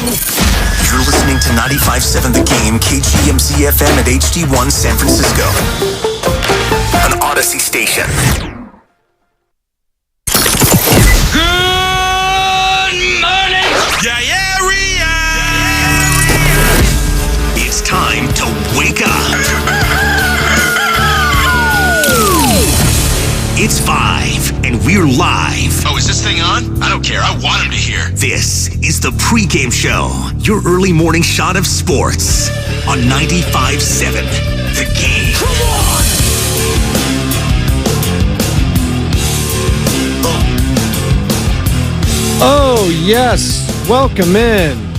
You're listening to 95.7 The Game, KGMZ FM at HD1 San Francisco. An Odyssey station. Good morning! Yeah, It's time to wake up. It's 5, and we're live. Oh, is this thing on? I don't care. I want him to hear. This is the Pregame Show, your early morning shot of sports on 95.7 The Game. Come on! Oh, yes. Welcome in.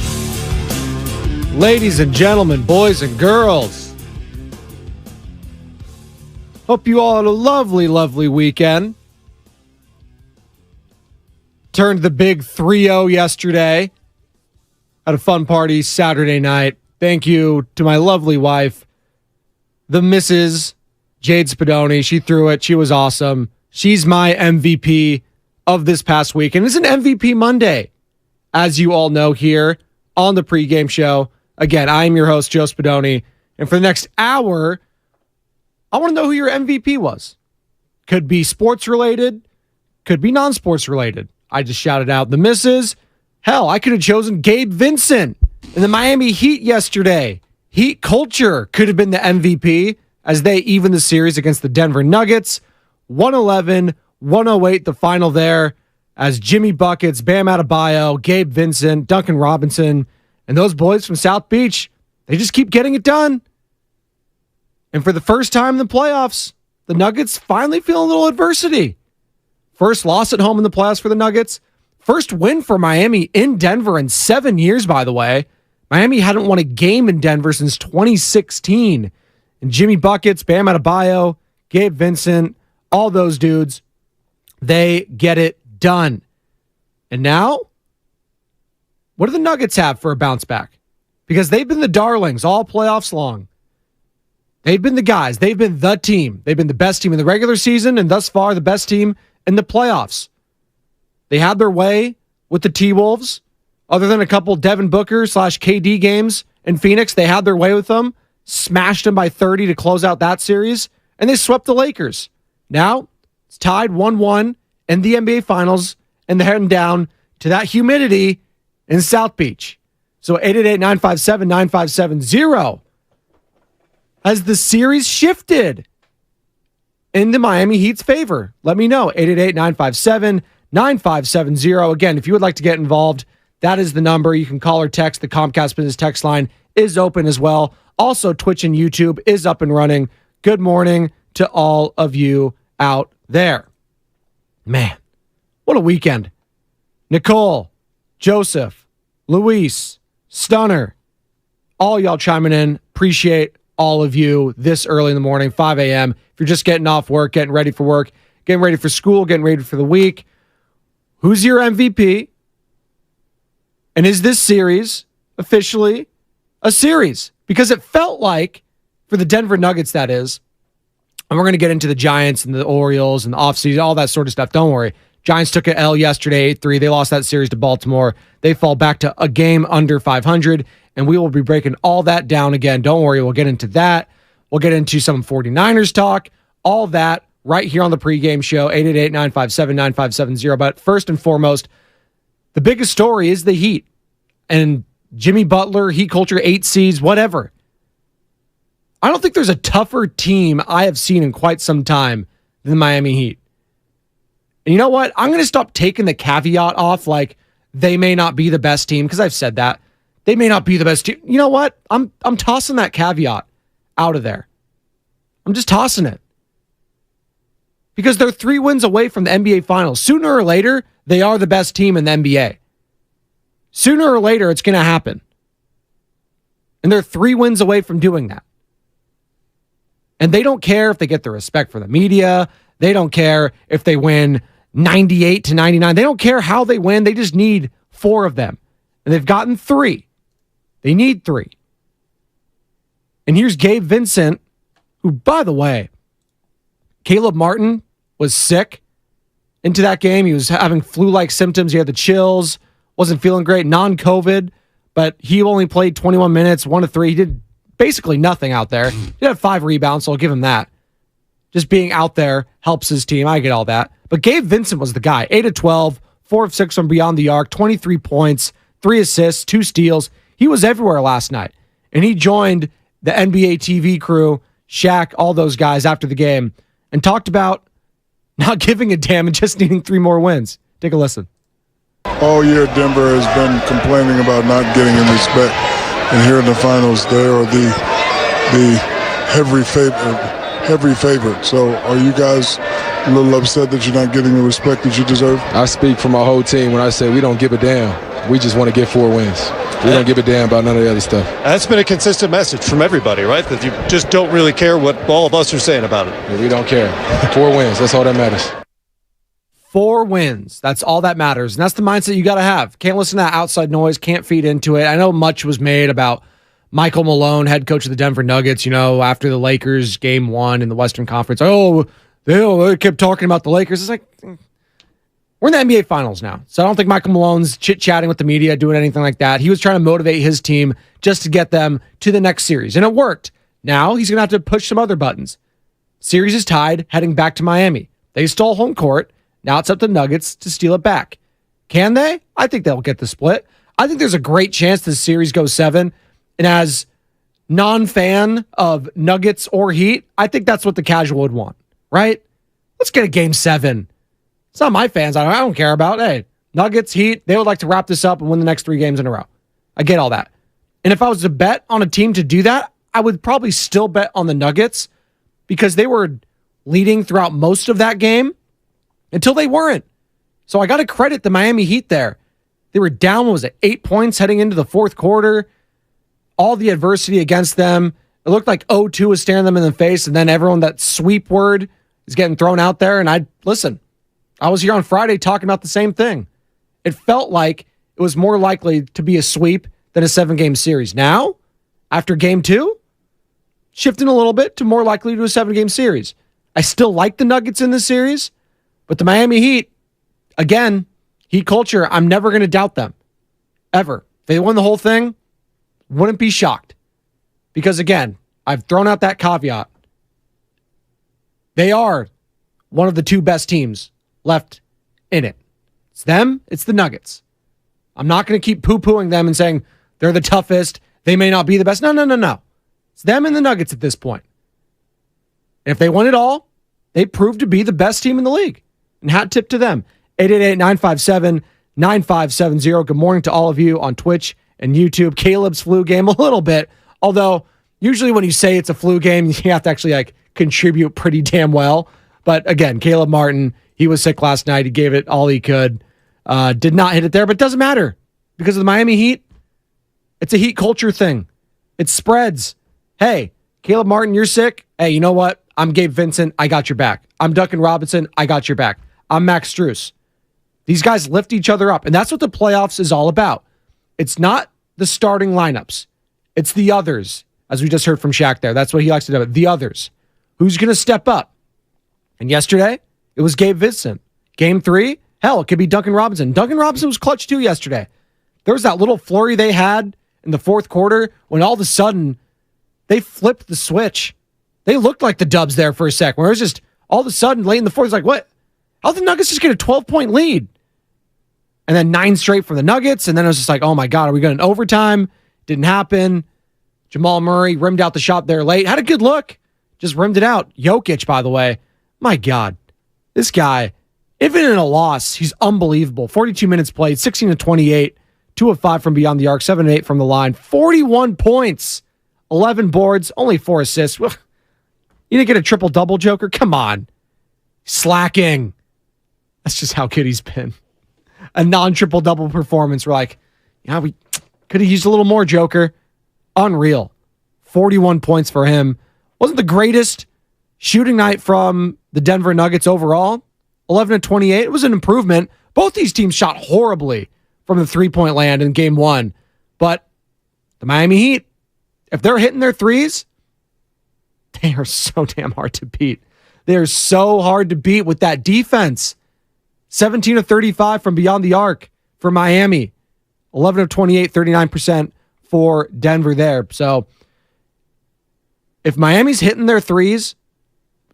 Ladies and gentlemen, boys and girls. Hope you all had a lovely, lovely weekend. Turned the big 3-0 yesterday. Had a fun party Saturday night. Thank you to my lovely wife, the Mrs. Jade Spadoni. She threw it. She was awesome. She's my MVP of this past week. And it's an MVP Monday, as you all know, here on the Pregame Show. Again, I am your host, Joe Spadoni. And for the next hour, I want to know who your MVP was. Could be sports related, could be non-sports related. I just shouted out the misses. Hell, I could have chosen Gabe Vincent in the Miami Heat yesterday. Heat culture could have been the MVP as they even the series against the Denver Nuggets. 111-108 the final there as Jimmy Buckets, Bam Adebayo, Gabe Vincent, Duncan Robinson, and those boys from South Beach, they just keep getting it done. And for the first time in the playoffs, the Nuggets finally feel a little adversity. First loss at home in the playoffs for the Nuggets. First win for Miami in Denver in 7 years, by the way. Miami hadn't won a game in Denver since 2016. And Jimmy Buckets, Bam Adebayo, Gabe Vincent, all those dudes, they get it done. And now, what do the Nuggets have for a bounce back? Because they've been the darlings all playoffs long. They've been the guys. They've been the team. They've been the best team in the regular season and thus far the best team in the playoffs. They had their way with the T-Wolves. Other than a couple Devin Booker / KD games in Phoenix, they had their way with them, smashed them by 30 to close out that series, and they swept the Lakers. Now, it's tied 1-1 in the NBA Finals, and they're heading down to that humidity in South Beach. So 888-957-9570. Has the series shifted in the Miami Heat's favor? Let me know. 888-957-9570. Again, if you would like to get involved, that is the number. You can call or text. The Comcast Business text line is open as well. Also, Twitch and YouTube is up and running. Good morning to all of you out there. Man, what a weekend. Nicole, Joseph, Luis, Stunner, all y'all chiming in. Appreciate all of you this early in the morning, 5 a.m. If you're just getting off work, getting ready for work, getting ready for school, getting ready for the week, who's your MVP? And is this series officially a series? Because it felt like, for the Denver Nuggets, that is, and we're going to get into the Giants and the Orioles and the offseason, all that sort of stuff. Don't worry. Giants took an L yesterday, 8-3. They lost that series to Baltimore. They fall back to a game under 500. And we will be breaking all that down again. Don't worry, we'll get into that. We'll get into some 49ers talk, all that right here on the Pregame Show, 888-957-9570. But first and foremost, the biggest story is the Heat. And Jimmy Butler, Heat culture, 8 seeds, whatever. I don't think there's a tougher team I have seen in quite some time than the Miami Heat. And you know what? I'm going to stop taking the caveat off like they may not be the best team, because I've said that. They may not be the best team. You know what? I'm tossing that caveat out of there. I'm just tossing it. Because they're 3 wins away from the NBA Finals. Sooner or later, they are the best team in the NBA. Sooner or later, it's going to happen. And they're 3 wins away from doing that. And they don't care if they get the respect for the media. They don't care if they win 98-99. They don't care how they win. They just need 4 of them. And they've gotten 3. They need 3. And here's Gabe Vincent, who, by the way, Caleb Martin was sick into that game. He was having flu-like symptoms. He had the chills, wasn't feeling great, non-COVID. but he only played 21 minutes, 1 of 3. He did basically nothing out there. He had 5 rebounds, so I'll give him that. Just being out there helps his team. I get all that. But Gabe Vincent was the guy. 8 of 12, 4 of 6 from beyond the arc, 23 points, 3 assists, 2 steals. He was everywhere last night. And he joined the NBA TV crew, Shaq, all those guys after the game, and talked about not giving a damn and just needing 3 more wins. Take a listen. All year, Denver has been complaining about not getting in respect. And here in the finals, they are the heavy favorite. So are you guys a little upset that you're not getting the respect that you deserve? I speak for my whole team when I say we don't give a damn. We just want to get 4 wins. We don't give a damn about none of the other stuff. That's been a consistent message from everybody, right? That you just don't really care what all of us are saying about it. Yeah, we don't care. 4 wins. That's all that matters. 4 wins. That's all that matters. And that's the mindset you got to have. Can't listen to that outside noise. Can't feed into it. I know much was made about Michael Malone, head coach of the Denver Nuggets, after the Lakers game 1 in the Western Conference. They kept talking about the Lakers. It's like, we're in the NBA Finals now. So I don't think Michael Malone's chit-chatting with the media, doing anything like that. He was trying to motivate his team just to get them to the next series. And it worked. Now he's going to have to push some other buttons. Series is tied, heading back to Miami. They stole home court. Now it's up to the Nuggets to steal it back. Can they? I think they'll get the split. I think there's a great chance this series goes 7. And as non-fan of Nuggets or Heat, I think that's what the casual would want, right? Let's get a game 7. It's not my fans. I don't care about. Hey, Nuggets, Heat, they would like to wrap this up and win the next 3 games in a row. I get all that. And if I was to bet on a team to do that, I would probably still bet on the Nuggets because they were leading throughout most of that game until they weren't. So I got to credit the Miami Heat there. They were down, 8 points heading into the fourth quarter. All the adversity against them. It looked like 0-2 was staring them in the face, and then everyone, that sweep word is getting thrown out there. And I was here on Friday talking about the same thing. It felt like it was more likely to be a sweep than a 7-game series. Now, after game 2, shifting a little bit to more likely to a 7-game series. I still like the Nuggets in this series, but the Miami Heat, again, Heat culture, I'm never going to doubt them. Ever. If they won the whole thing, wouldn't be shocked. Because again, I've thrown out that caveat. They are one of the 2 best teams left in it. It's them, it's the Nuggets. I'm not going to keep poo-pooing them and saying they're the toughest, they may not be the best. No. It's them and the Nuggets at this point. And if they won it all, they proved to be the best team in the league. And hat tip to them. 888-957-9570. Good morning to all of you on Twitch and YouTube. Caleb's flu game a little bit, although usually when you say it's a flu game, you have to actually contribute pretty damn well. But again, Caleb Martin, he was sick last night. He gave it all he could. Did not hit it there, but it doesn't matter because of the Miami Heat. It's a Heat culture thing. It spreads. Hey, Caleb Martin, you're sick. Hey, you know what? I'm Gabe Vincent. I got your back. I'm Duncan Robinson. I got your back. I'm Max Strus. These guys lift each other up, and that's what the playoffs is all about. It's not the starting lineups. It's the others, as we just heard from Shaq there. That's what he likes to do. The others. Who's going to step up? And yesterday, it was Gabe Vincent. Game 3, hell, it could be Duncan Robinson. Duncan Robinson was clutch too yesterday. There was that little flurry they had in the fourth quarter when all of a sudden they flipped the switch. They looked like the Dubs there for a sec, where it was just all of a sudden late in the fourth, it's like, what? How did the Nuggets just get a 12-point lead? And then 9 straight for the Nuggets. And then it was just like, oh my God, are we going to overtime? Didn't happen. Jamal Murray rimmed out the shot there late. Had a good look. Just rimmed it out. Jokic, by the way. My God. This guy, even in a loss, he's unbelievable. 42 minutes played, 16 of 28, 2 of 5 from beyond the arc, 7 of 8 from the line, 41 points, 11 boards, only 4 assists. You didn't get a triple-double, Joker? Come on. Slacking. That's just how good he's been. A non-triple-double performance. We're like, yeah, we could have used a little more, Joker. Unreal. 41 points for him. Wasn't the greatest shooting night from the Denver Nuggets overall. 11 of 28. It was an improvement. Both these teams shot horribly from the three-point land in game 1. But the Miami Heat, if they're hitting their threes, they are so damn hard to beat. They are so hard to beat with that defense. 17 of 35 from beyond the arc for Miami. 11 of 28, 39% for Denver there. So if Miami's hitting their threes,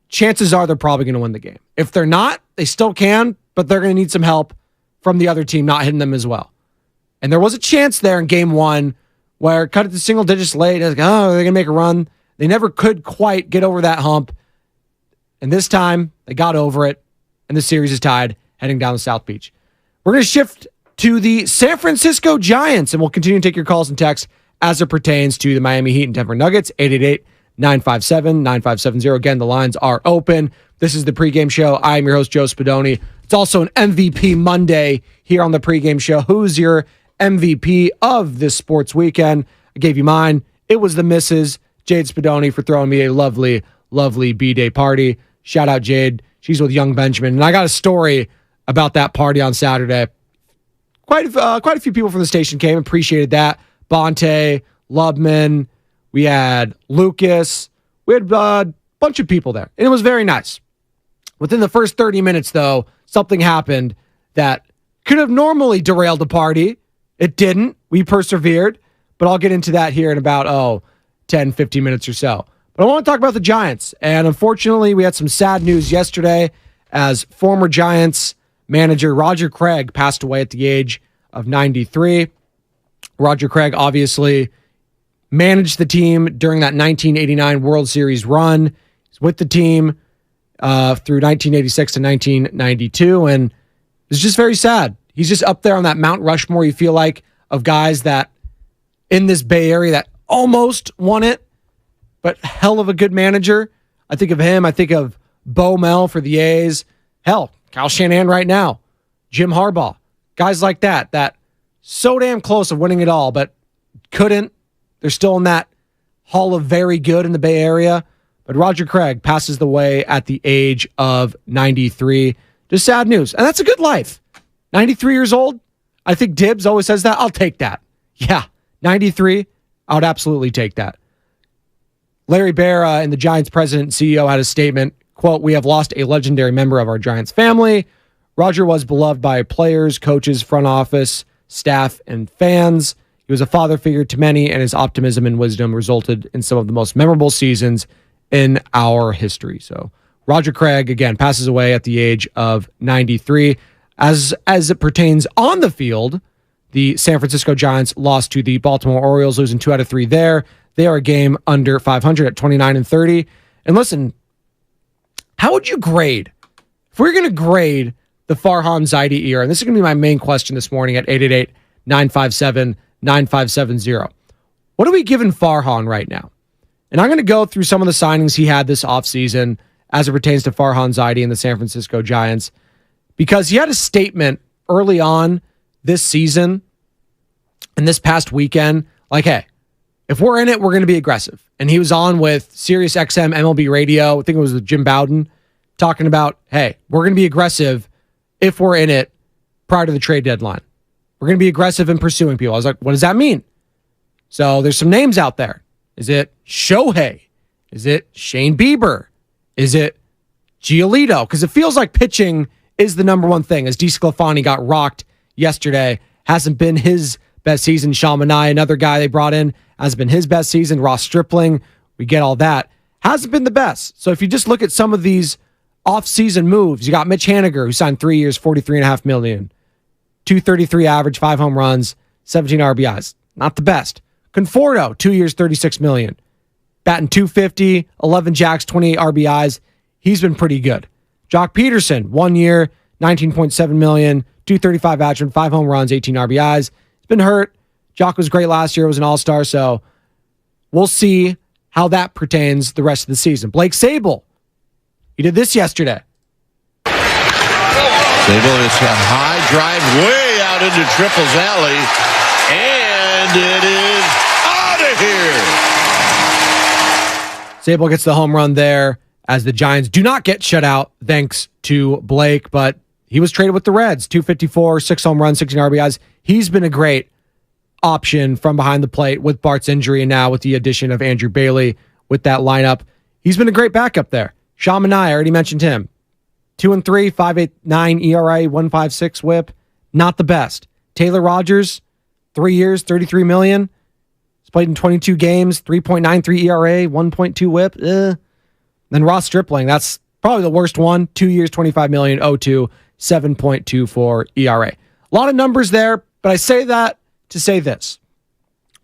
chances are they're probably going to win the game. If they're not, they still can, but they're going to need some help from the other team not hitting them as well. And there was a chance there in game one where cut it to single digits late. Like, oh, they're going to make a run. They never could quite get over that hump. And this time, they got over it, and the series is tied heading down the South Beach. We're going to shift to the San Francisco Giants, and we'll continue to take your calls and texts as it pertains to the Miami Heat and Denver Nuggets, 888-957-9570. Again, the lines are open. This is the pregame show. I am your host, Joe Spadoni. It's also an MVP Monday here on the pregame show. Who's your MVP of this sports weekend? I gave you mine. It was the Mrs. Jade Spadoni for throwing me a lovely, lovely B-Day party. Shout out Jade. She's with Young Benjamin. And I got a story about that party on Saturday. Quite a few people from the station came. Appreciated that. Bonte, Lubman. We had Lucas. We had a bunch of people there. And it was very nice. Within the first 30 minutes, though, something happened that could have normally derailed the party. It didn't. We persevered. But I'll get into that here in about, 10, 15 minutes or so. But I want to talk about the Giants. And unfortunately, we had some sad news yesterday as former Giants manager Roger Craig passed away at the age of 93. Roger Craig obviously managed the team during that 1989 World Series run. He's with the team through 1986 to 1992, and it's just very sad. He's just up there on that Mount Rushmore, you feel like, of guys that in this Bay Area that almost won it, but hell of a good manager. I think of him. I think of Bo Mel for the A's. Hell, Kyle Shanahan right now. Jim Harbaugh. Guys like that so damn close of winning it all, but couldn't. They're still in that hall of very good in the Bay Area. But Roger Craig passes the way at the age of 93. Just sad news. And that's a good life. 93 years old. I think Dibbs always says that. I'll take that. Yeah, 93. I would absolutely take that. Larry Baer and the Giants president and CEO had a statement, quote, "We have lost a legendary member of our Giants family. Roger was beloved by players, coaches, front office, staff, and fans. He was a father figure to many, and his optimism and wisdom resulted in some of the most memorable seasons in our history." So Roger Craig, again, passes away at the age of 93. As it pertains on the field, the San Francisco Giants lost to the Baltimore Orioles, losing 2 out of 3 there. They are a game under 500 at 29-30. And listen, how would you grade? If we're going to grade the Farhan Zaidi era, and this is going to be my main question this morning at 888-957-9570. What are we giving Farhan right now? And I'm going to go through some of the signings he had this offseason as it pertains to Farhan Zaidi and the San Francisco Giants, because he had a statement early on this season and this past weekend, like, hey, if we're in it, we're going to be aggressive. And he was on with Sirius XM MLB Radio, I think it was with Jim Bowden, talking about, hey, we're going to be aggressive if we're in it prior to the trade deadline. We're going to be aggressive in pursuing people. I was like, what does that mean? So there's some names out there. Is it Shohei? Is it Shane Bieber? Is it Giolito? Because it feels like pitching is the number one thing. As DeSclafani got rocked yesterday, hasn't been his best season. Sean Manaea, another guy they brought in, hasn't been his best season. Ross Stripling, we get all that. Hasn't been the best. So if you just look at some of these off-season moves, you got Mitch Haniger, who signed 3 years, $43.5 million. 233 average, 5 home runs, 17 RBIs. Not the best. Conforto, 2 years, $36 million. Batting .250, 11 jacks, 28 RBIs. He's been pretty good. Jock Peterson, 1 year, $19.7 million, 235 average, 5 home runs, 18 RBIs. He's been hurt. Jock was great last year, was an all-star, so we'll see how that pertains the rest of the season. Blake Sable, he did this yesterday. Sable is a high drive way out into Triple's alley, and it is out of here. Sable gets the home run there as the Giants do not get shut out thanks to Blake, but he was traded with the Reds. 254, 6 home runs, 16 RBIs. He's been a great option from behind the plate with Bart's injury and now with the addition of Andrew Bailey with that lineup. He's been a great backup there. Sean Manaea, I already mentioned him. 2-3, 5.89 ERA, 1.56 WHIP. Not the best. Taylor Rogers, 3 years, $33 million. He's played in 22 games, 3.93 ERA, 1.2 whip. Then Ross Stripling, that's probably the worst one. 2 years, $25 million, 0.2, 7.24 ERA. A lot of numbers there, but I say that to say this.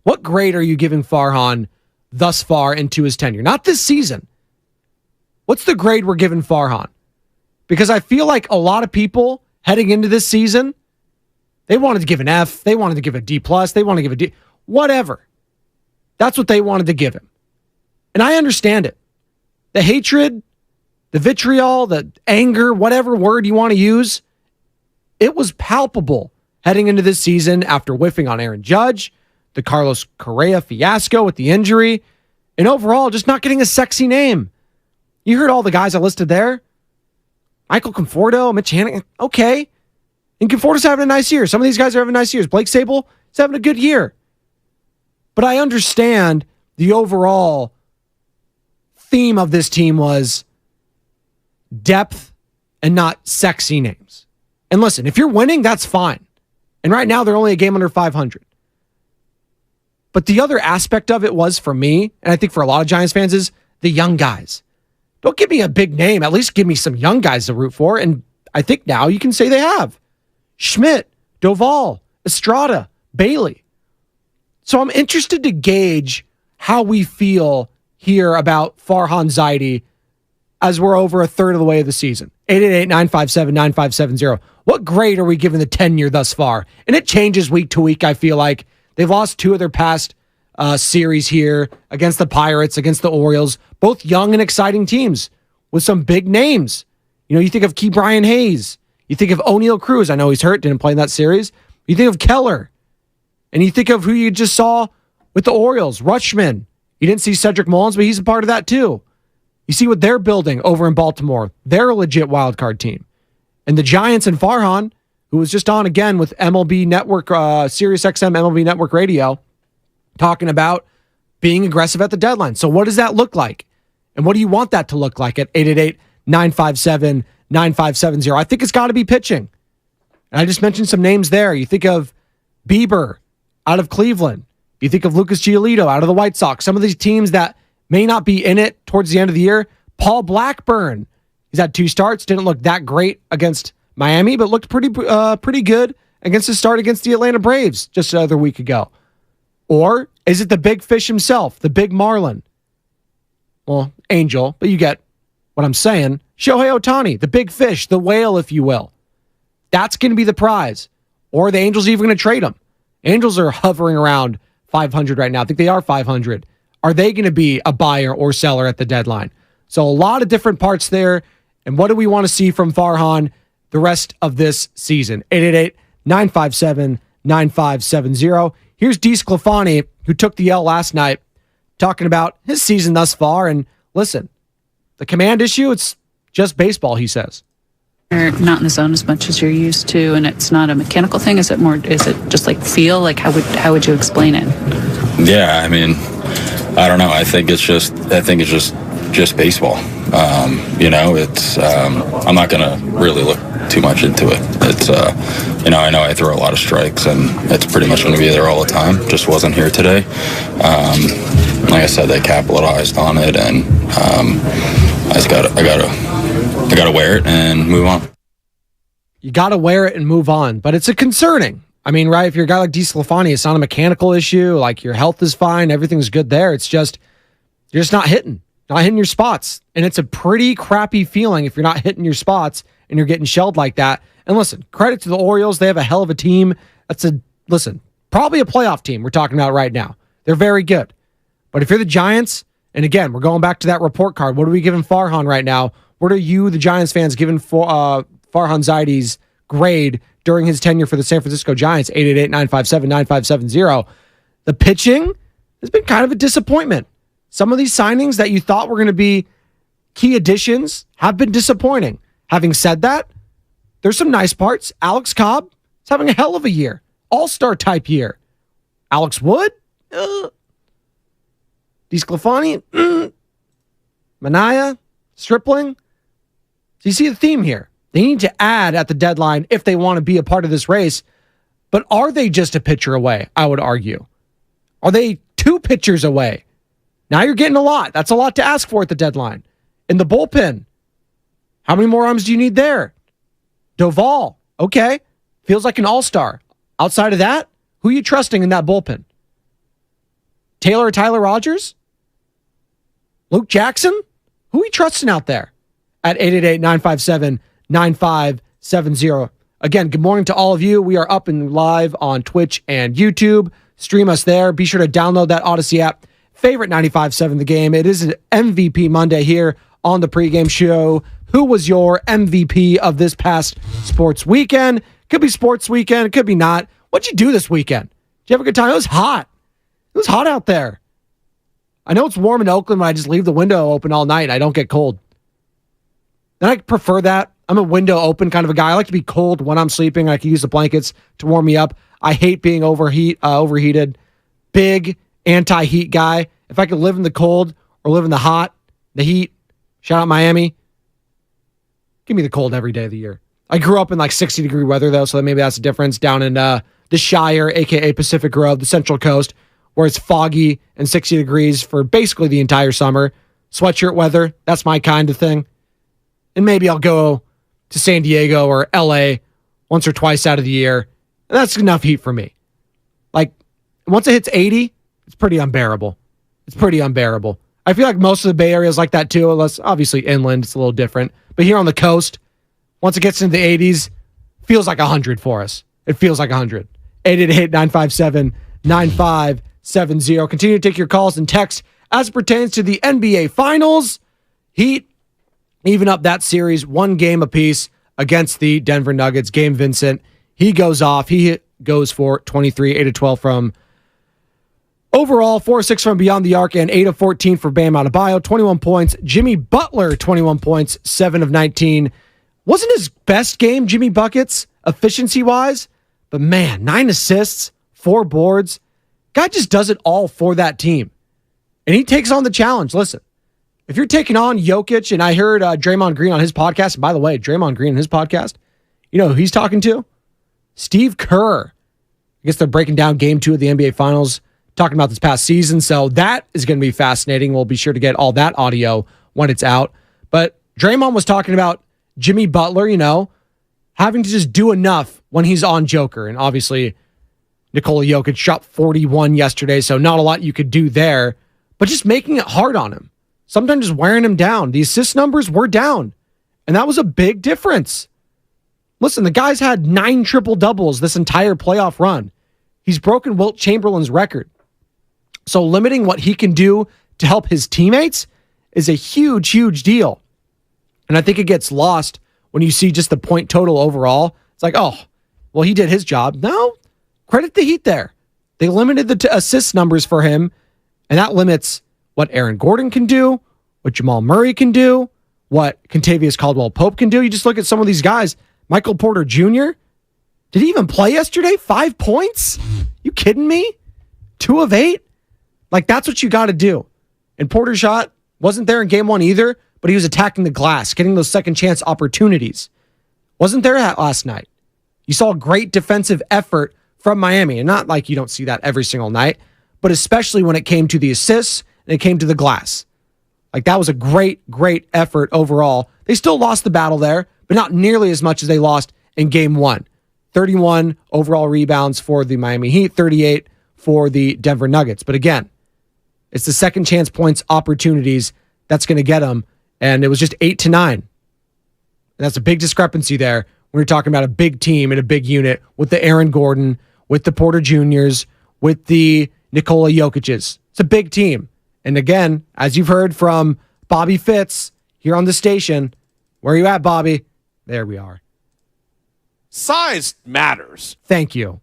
What grade are you giving Farhan thus far into his tenure? Not this season. What's the grade we're giving Farhan? Because I feel like a lot of people heading into this season, they wanted to give an F, they wanted to give a D+, they want to give a D, whatever. That's what they wanted to give him. And I understand it. The hatred, the vitriol, the anger, whatever word you want to use, it was palpable heading into this season after whiffing on Aaron Judge, the Carlos Correa fiasco with the injury, and overall just not getting a sexy name. You heard all the guys I listed there. Michael Conforto, Mitch Hanigan, okay. And Conforto's having a nice year. Some of these guys are having nice years. Blake Sable is having a good year. But I understand the overall theme of this team was depth and not sexy names. And listen, if you're winning, that's fine. And right now, they're only a game under 500. But the other aspect of it was for me, and I think for a lot of Giants fans, is the young guys. Don't give me a big name. At least give me some young guys to root for. And I think now you can say they have. Schmidt, Doval, Estrada, Bailey. So I'm interested to gauge how we feel here about Farhan Zaidi as we're over a third of the way of the season. 888-957-9570. What grade are we giving the tenure thus far? And it changes week to week, I feel like. They've lost two of their past series here against the Pirates, against the Orioles. Both young and exciting teams with some big names. You know, you think of Key Brian Hayes. You think of O'Neal Cruz. I know he's hurt, didn't play in that series. You think of Keller. And you think of who you just saw with the Orioles, Rutschman. You didn't see Cedric Mullins, but he's a part of that too. You see what they're building over in Baltimore. They're a legit wild card team. And the Giants and Farhan, who was just on again with MLB Network, Sirius XM MLB Network Radio, talking about being aggressive at the deadline. So what does that look like? And what do you want that to look like at 888-957-9570? I think it's got to be pitching. And I just mentioned some names there. You think of Bieber out of Cleveland. You think of Lucas Giolito out of the White Sox. Some of these teams that may not be in it towards the end of the year. Paul Blackburn. He's had 2 starts. Didn't look that great against Miami, but looked pretty good against his start against the Atlanta Braves just the other week ago. Or is it the big fish himself, the big Marlin? Well, Angel, but you get what I'm saying. Shohei Ohtani, the big fish, the whale, if you will. That's going to be the prize. Or are the Angels even going to trade him? Angels are hovering around 500 right now. I think they are 500. Are they going to be a buyer or seller at the deadline? So a lot of different parts there. And what do we want to see from Farhan the rest of this season? 888-957-9570. Here's DeSclafani, who took the L last night, talking about his season thus far. And listen, the command issue, it's just baseball, he says. You're not in the zone as much as you're used to, and it's not a mechanical thing. Is it just like feel? Like how would you explain it? Yeah, I mean, I don't know. I think it's just baseball. It's I'm not gonna really look too much into it. It's I know I throw a lot of strikes, and it's pretty much gonna be there all the time. Just wasn't here today. Like I said, they capitalized on it, and I gotta wear it and move on. You gotta wear it and move on, but it's a concerning. I mean, right? If you're a guy like DeSclafani, it's not a mechanical issue. Like your health is fine, everything's good there. It's just you're just not hitting your spots, and it's a pretty crappy feeling if you're not hitting your spots and you're getting shelled like that. And listen, credit to the Orioles; they have a hell of a team. Probably a playoff team we're talking about right now. They're very good, but if you're the Giants, and again, we're going back to that report card. What are we giving Farhan right now? What are you, the Giants fans, giving Farhan Zaidi's grade during his tenure for the San Francisco Giants? 888-957-9570. The pitching has been kind of a disappointment. Some of these signings that you thought were going to be key additions have been disappointing. Having said that, there's some nice parts. Alex Cobb is having a hell of a year. All-star type year. Alex Wood? DeSclafani? Manaea? Stripling? So you see the theme here. They need to add at the deadline if they want to be a part of this race. But are they just a pitcher away? I would argue. Are they 2 pitchers away? Now you're getting a lot. That's a lot to ask for at the deadline. In the bullpen, how many more arms do you need there? Doval, okay. Feels like an all-star. Outside of that, who are you trusting in that bullpen? Taylor or Tyler Rogers? Luke Jackson? Who are you trusting out there? At 888-957-9570. Again, good morning to all of you. We are up and live on Twitch and YouTube. Stream us there. Be sure to download that Odyssey app. Favorite 95.7 The Game. It is an MVP Monday here on the pregame show. Who was your MVP of this past sports weekend? Could be sports weekend. It could be not. What'd you do this weekend? Did you have a good time? It was hot. It was hot out there. I know it's warm in Oakland when I just leave the window open all night and I don't get cold. And I prefer that. I'm a window open kind of a guy. I like to be cold when I'm sleeping. I can use the blankets to warm me up. I hate being overheated. Big anti-heat guy. If I could live in the cold or live in the hot, the heat, shout out Miami. Give me the cold every day of the year. I grew up in like 60-degree weather though, so maybe that's the difference. Down in the Shire, aka Pacific Grove, the Central Coast, where it's foggy and 60 degrees for basically the entire summer. Sweatshirt weather, that's my kind of thing. And maybe I'll go to San Diego or LA once or twice out of the year. And that's enough heat for me. Like, once it hits 80, it's pretty unbearable. It's pretty unbearable. I feel like most of the Bay Area is like that too, unless obviously inland, it's a little different. But here on the coast, once it gets into the 80s, feels like 100 for us. It feels like 100. 888-957-9570. Continue to take your calls and texts as it pertains to the NBA Finals. Heat even up that series 1 game apiece against the Denver Nuggets. Game Vincent, he goes off. He goes for 23, 8 of 12 from overall, 4 of 6 from beyond the arc, and 8 of 14 for Bam Adebayo. 21 points. Jimmy Butler, 21 points, 7 of 19. Wasn't his best game, Jimmy Buckets, efficiency-wise, but man, 9 assists, 4 boards. Guy just does it all for that team. And he takes on the challenge. Listen, if you're taking on Jokic, and I heard Draymond Green on his podcast, and by the way, Draymond Green on his podcast, you know who he's talking to? Steve Kerr. I guess they're breaking down game 2 of the NBA Finals, talking about this past season, so that is going to be fascinating. We'll be sure to get all that audio when it's out. But Draymond was talking about Jimmy Butler, having to just do enough when he's on Joker. And obviously, Nikola Jokic shot 41 yesterday, so not a lot you could do there, but just making it hard on him. Sometimes just wearing him down. The assist numbers were down, and that was a big difference. Listen, the guy's had 9 triple-doubles this entire playoff run. He's broken Wilt Chamberlain's record. So limiting what he can do to help his teammates is a huge, huge deal. And I think it gets lost when you see just the point total overall. It's like, oh, well, he did his job. No, credit the Heat there. They limited the assist numbers for him, and that limits what Aaron Gordon can do, what Jamal Murray can do, what Kentavious Caldwell-Pope can do. You just look at some of these guys. Michael Porter Jr., did he even play yesterday? 5 points? You kidding me? 2 of 8? Like, that's what you got to do. And Porter shot wasn't there in game 1 either, but he was attacking the glass, getting those second chance opportunities. Wasn't there last night. You saw a great defensive effort from Miami, and not like you don't see that every single night, but especially when it came to the assists and it came to the glass. Like, that was a great, great effort overall. They still lost the battle there, but not nearly as much as they lost in game 1. 31 overall rebounds for the Miami Heat, 38 for the Denver Nuggets. But again, it's the second chance points opportunities that's going to get them. And it was just 8 to 9. And that's a big discrepancy there when you're talking about a big team and a big unit with the Aaron Gordon, with the Porter Juniors, with the Nikola Jokic's. It's a big team. And again, as you've heard from Bobby Fitz here on the station, where are you at, Bobby? There we are. Size matters. Thank you.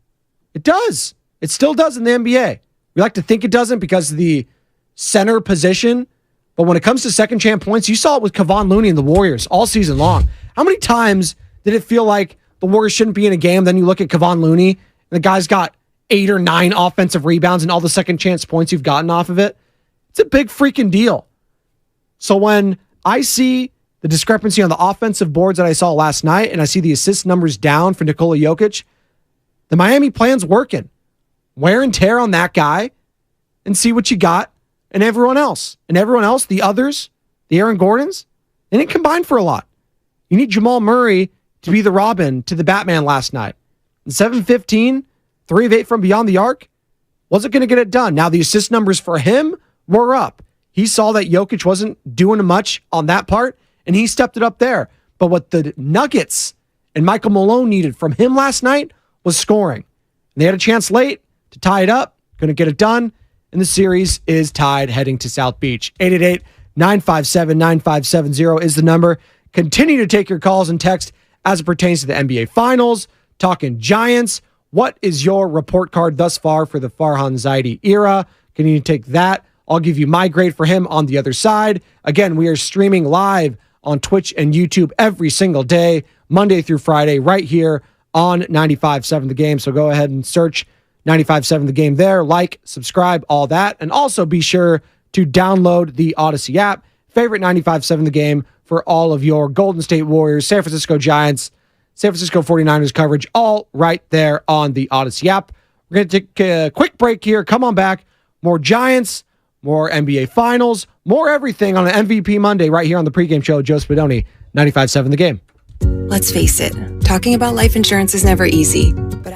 It does. It still does in the NBA. We like to think it doesn't because of the center position. But when it comes to second chance points, you saw it with Kevon Looney and the Warriors all season long. How many times did it feel like the Warriors shouldn't be in a game? Then you look at Kevon Looney, and the guy's got 8 or 9 offensive rebounds and all the second chance points you've gotten off of it. It's a big freaking deal. So when I see the discrepancy on the offensive boards that I saw last night, and I see the assist numbers down for Nikola Jokic, The Miami plan's working. Wear and tear on that guy and see what you got and everyone else. And everyone else, the others, the Aaron Gordons, they didn't combine for a lot. You need Jamal Murray to be the Robin to the Batman last night. And 7-15, 3 of 8 from beyond the arc, wasn't going to get it done. Now, the assist numbers for him were up. He saw that Jokic wasn't doing much on that part, and he stepped it up there. But what the Nuggets and Michael Malone needed from him last night was scoring. And they had a chance late to tie it up, going to get it done, and the series is tied heading to South Beach. 888-957-9570 is the number. Continue to take your calls and text as it pertains to the NBA Finals, talking Giants. What is your report card thus far for the Farhan Zaidi era? Can you take that? I'll give you my grade for him on the other side. Again, we are streaming live on Twitch and YouTube every single day, Monday through Friday, right here on 95.7 The Game. So go ahead and search 95.7 The Game there. Like, subscribe, all that. And also be sure to download the Odyssey app. Favorite 95.7 The Game for all of your Golden State Warriors, San Francisco Giants, San Francisco 49ers coverage, all right there on the Odyssey app. We're going to take a quick break here. Come on back. More Giants, more NBA Finals, more everything on an MVP Monday right here on the pregame show. Joe Spadoni, 95.7 The Game. Let's face it, talking about life insurance is never easy. But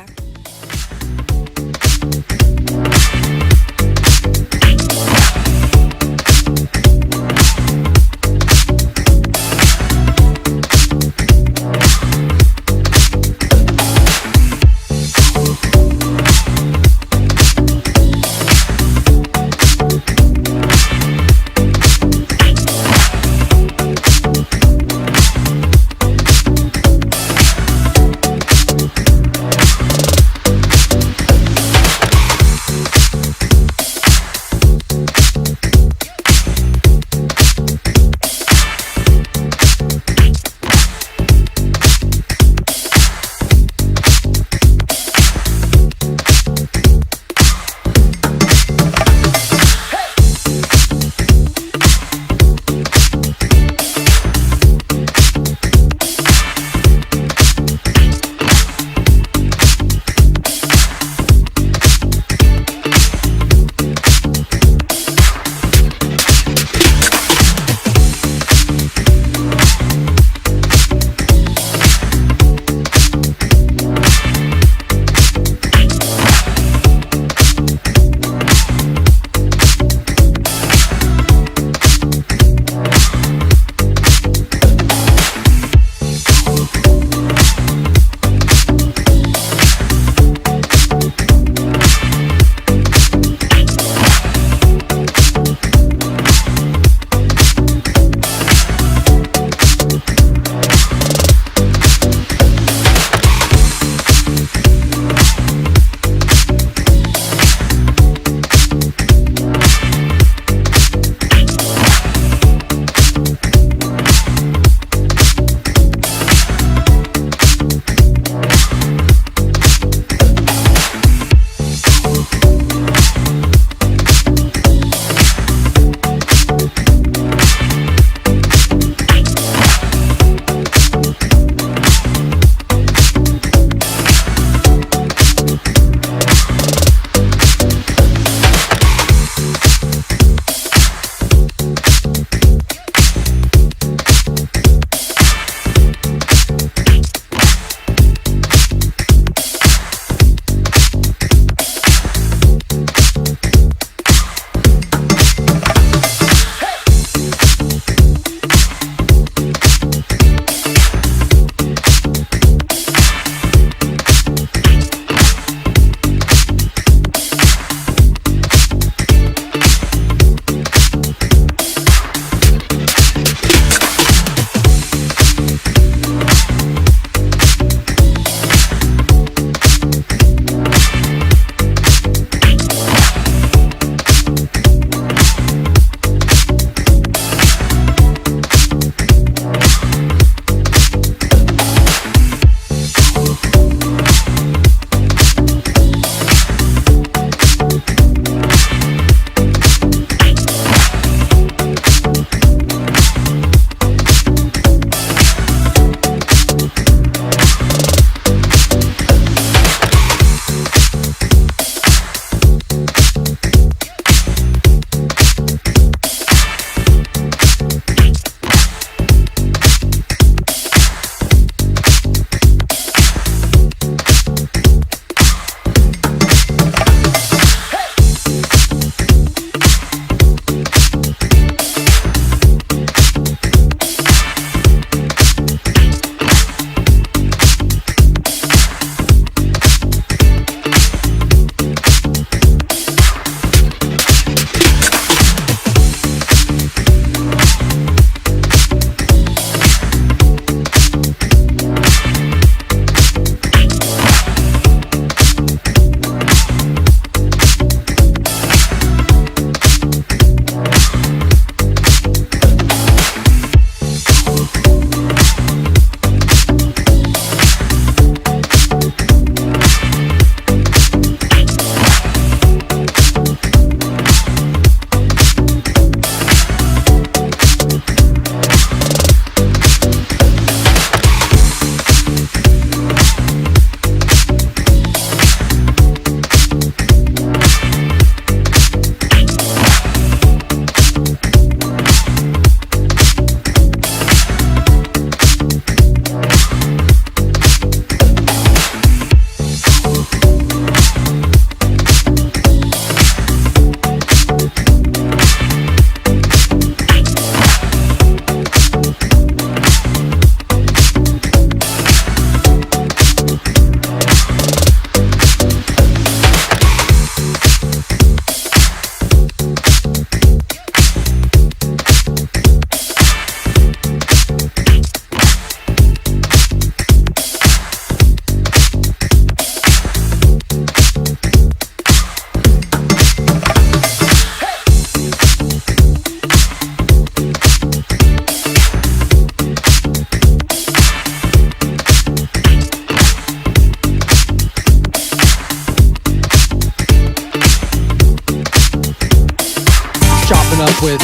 with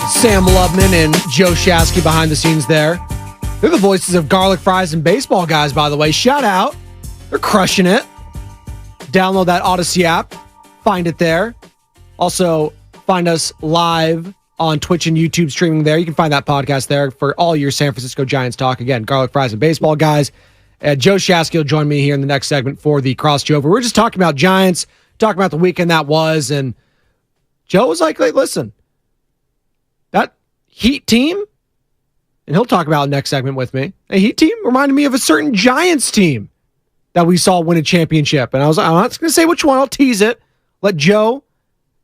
Sam Lubman and Joe Shasky behind the scenes there. They're the voices of Garlic Fries and Baseball Guys, by the way. Shout out. They're crushing it. Download that Odyssey app. Find it there. Also, find us live on Twitch and YouTube streaming there. You can find that podcast there for all your San Francisco Giants talk. Again, Garlic Fries and Baseball Guys. Joe Shasky will join me here in the next segment for the crossover. We're just talking about Giants, talking about the weekend that was, and Joe was like, listen, that Heat team, and he'll talk about it next segment with me, a Heat team reminded me of a certain Giants team that we saw win a championship. And I was like, I'm not going to say which one. I'll tease it. Let Joe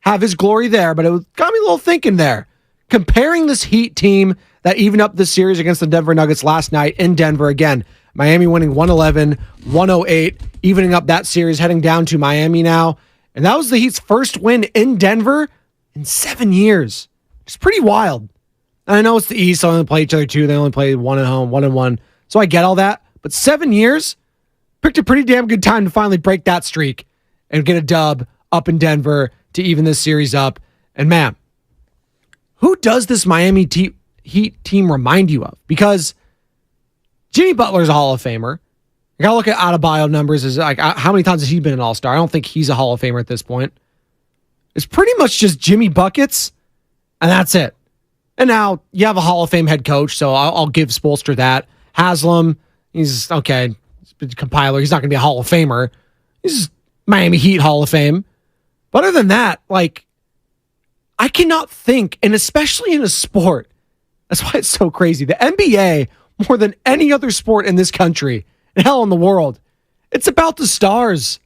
have his glory there. But it got me a little thinking there. Comparing this Heat team that evened up the series against the Denver Nuggets last night in Denver. Again, Miami winning 111-108, evening up that series, heading down to Miami now. And that was the Heat's first win in Denver in 7 years. It's pretty wild. And I know it's the East, so they only play each other two. They only play one at home, 1-1. So I get all that. But 7 years, picked a pretty damn good time to finally break that streak and get a dub up in Denver to even this series up. And man, who does this Miami Heat team remind you of? Because Jimmy Butler's a Hall of Famer. You gotta look at Adebayo numbers. Is like how many times has he been an All-Star? I don't think he's a Hall of Famer at this point. It's pretty much just Jimmy buckets, and that's it. And now you have a Hall of Fame head coach, so I'll give Spoelstra that. Haslam, he's okay. He's a compiler. He's not going to be a Hall of Famer. He's Miami Heat Hall of Fame. But other than that, like, I cannot think, and especially in a sport, that's why it's so crazy. The NBA, more than any other sport in this country, and hell in the world, it's about the stars.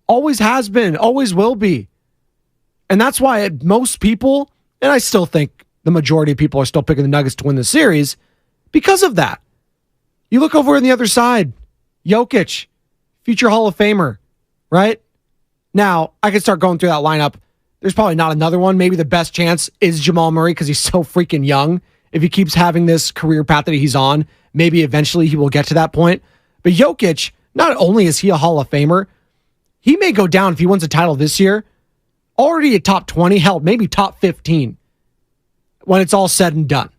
Always has been, always will be. And that's why most people, and I still think the majority of people are still picking the Nuggets to win the series because of that. You look over on the other side, Jokic, future Hall of Famer, right? Now, I could start going through that lineup. There's probably not another one. Maybe the best chance is Jamal Murray because he's so freaking young. If he keeps having this career path that he's on, maybe eventually he will get to that point. But Jokic, not only is he a Hall of Famer, he may go down if he wins a title this year, already a top 20, hell, maybe top 15 when it's all said and done.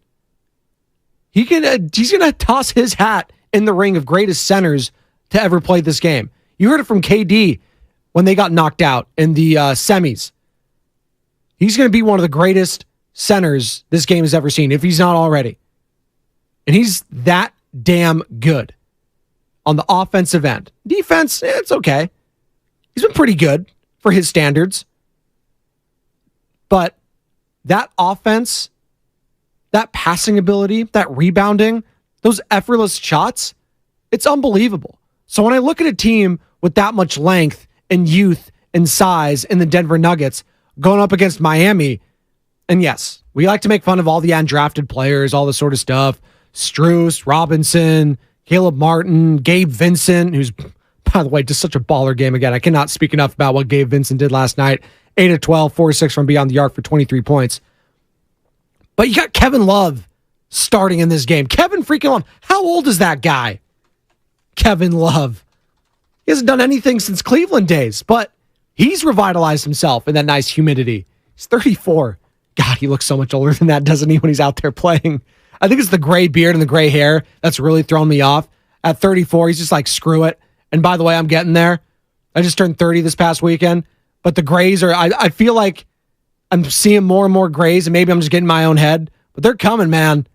He's going to toss his hat in the ring of greatest centers to ever play this game. You heard it from KD when they got knocked out in the semis. He's going to be one of the greatest centers this game has ever seen, if he's not already. And he's that damn good on the offensive end. Defense, it's okay. He's been pretty good for his standards. But that offense, that passing ability, that rebounding, those effortless shots, it's unbelievable. So when I look at a team with that much length and youth and size in the Denver Nuggets going up against Miami, and yes, we like to make fun of all the undrafted players, all this sort of stuff. Strus, Robinson, Caleb Martin, Gabe Vincent, who's, by the way, just such a baller game again. I cannot speak enough about what Gabe Vincent did last night. 8 of 12, 4-6 from beyond the arc for 23 points. But you got Kevin Love starting in this game. Kevin freaking Love. How old is that guy? Kevin Love. He hasn't done anything since Cleveland days, but he's revitalized himself in that nice humidity. He's 34. God, he looks so much older than that, doesn't he, when he's out there playing? I think it's the gray beard and the gray hair that's really thrown me off. At 34, he's just like, screw it. And by the way, I'm getting there. I just turned 30 this past weekend, but the grays are, I feel like I'm seeing more and more grays, and maybe I'm just getting in my own head, but they're coming, man.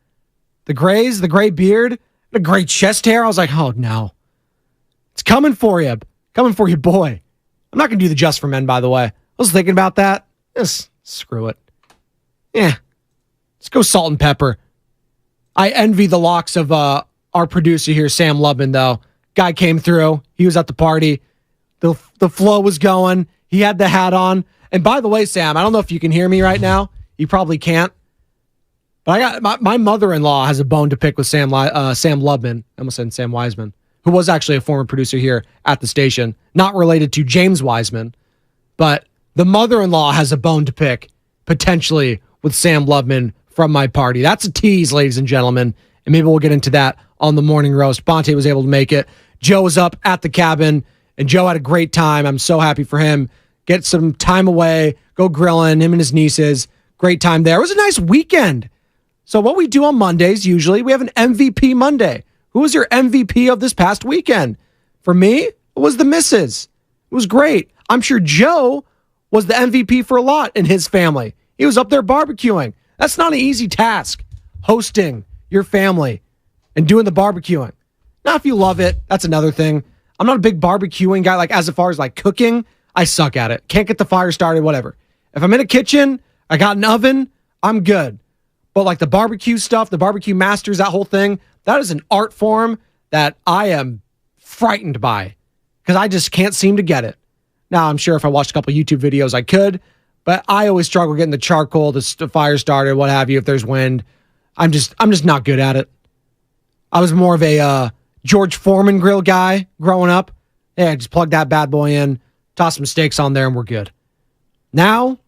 The grays, the gray beard, the gray chest hair. I was like, oh no. It's coming for you. Coming for you, boy. I'm not going to do the Just for Men, by the way. I was thinking about that. Just screw it. Yeah. Let's go salt and pepper. I envy the locks of our producer here, Sam Lubman, though. Guy came through. He was at the party. The flow was going. He had the hat on. And by the way, Sam, I don't know if you can hear me right now. You probably can't. But I got my mother-in-law has a bone to pick with Sam Lubman. I almost said Sam Wiseman, who was actually a former producer here at the station. Not related to James Wiseman, but the mother-in-law has a bone to pick, potentially, with Sam Lubman from my party. That's a tease, ladies and gentlemen, and maybe we'll get into that on the morning roast. Bonte was able to make it. Joe was up at the cabin, and Joe had a great time. I'm so happy for him. Get some time away, go grilling, him and his nieces, great time there. It was a nice weekend. So what we do on Mondays, usually, we have an MVP Monday. Who was your MVP of this past weekend? For me, it was the missus. It was great. I'm sure Joe was the MVP for a lot in his family. He was up there barbecuing. That's not an easy task, hosting your family and doing the barbecuing. Now, if you love it, that's another thing. I'm not a big barbecuing guy, like as far as like cooking, I suck at it. Can't get the fire started, whatever. If I'm in a kitchen, I got an oven, I'm good. But like the barbecue stuff, the barbecue masters, that whole thing, that is an art form that I am frightened by because I just can't seem to get it. Now, I'm sure if I watched a couple YouTube videos, I could, but I always struggle getting the charcoal, the fire started, what have you, if there's wind. I'm just not good at it. I was more of a George Foreman grill guy growing up. Yeah, just plug that bad boy in, toss some steaks on there, and we're good. Now,